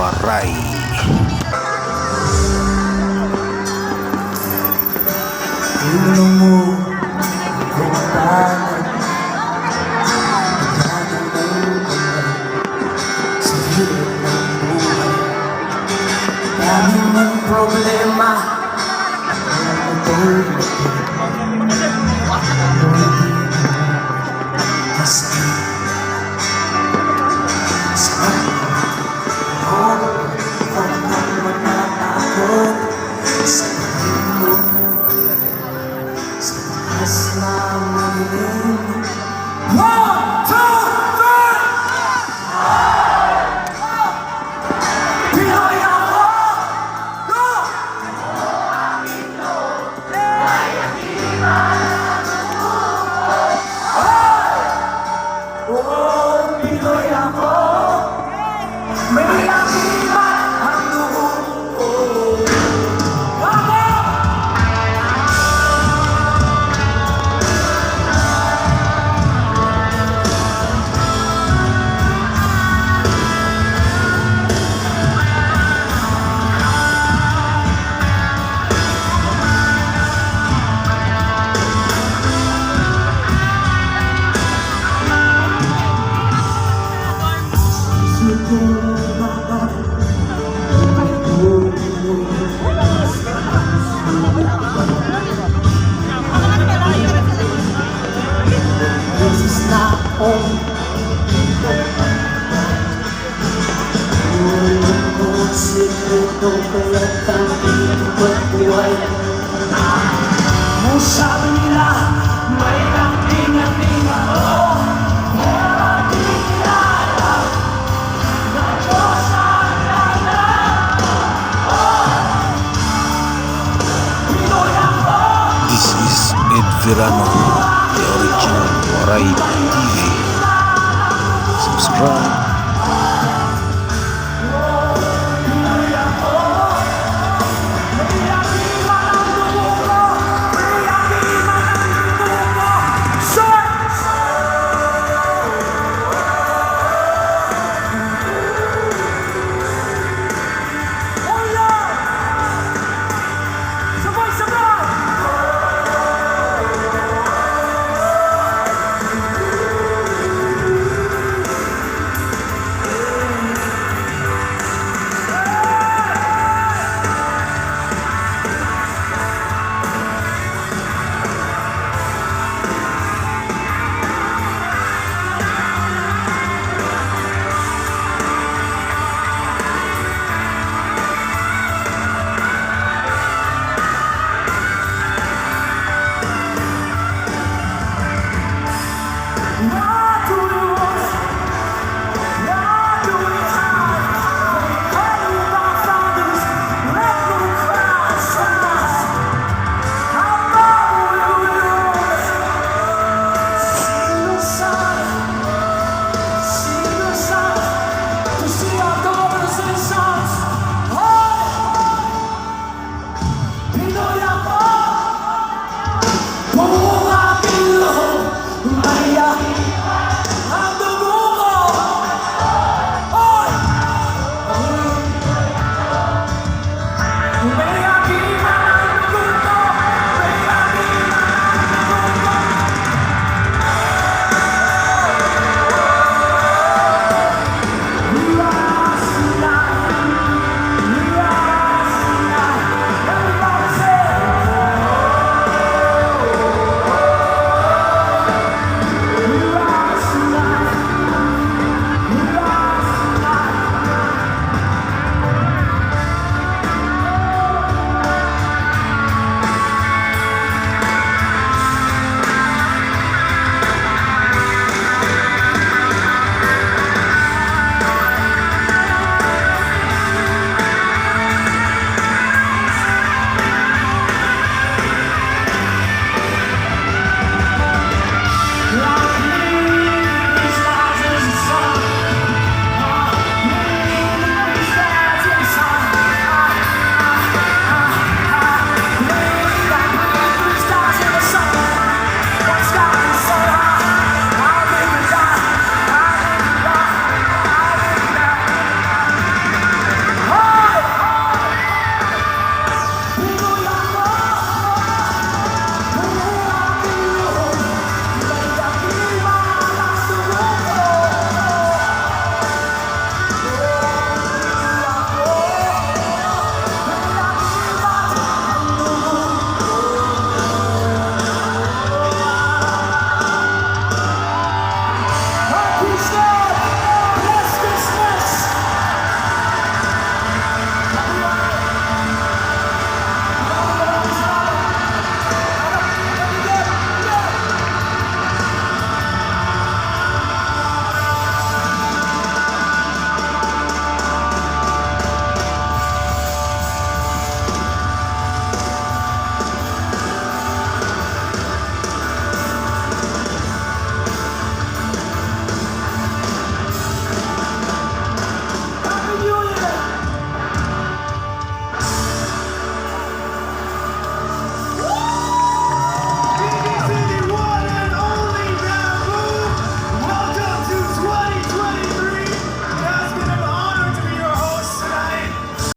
Waray. Tulong mo kung paano sa hirap ng buhay. Dami mong problema, walang matulog. Maski sa ako, huwag kang matatakot sa pag-ibig mo. Sa taas namin. 1, 2, 3! Pinoy ako! Go! Oh, Pinoy ako! May akibat ang dugo ko. Sabi nila, may kanting-kanting ako. Pero di nila alam na Diyos ang lahat. Pinoy ako! This is Ed Verano, the original Waray TV. Subscribe.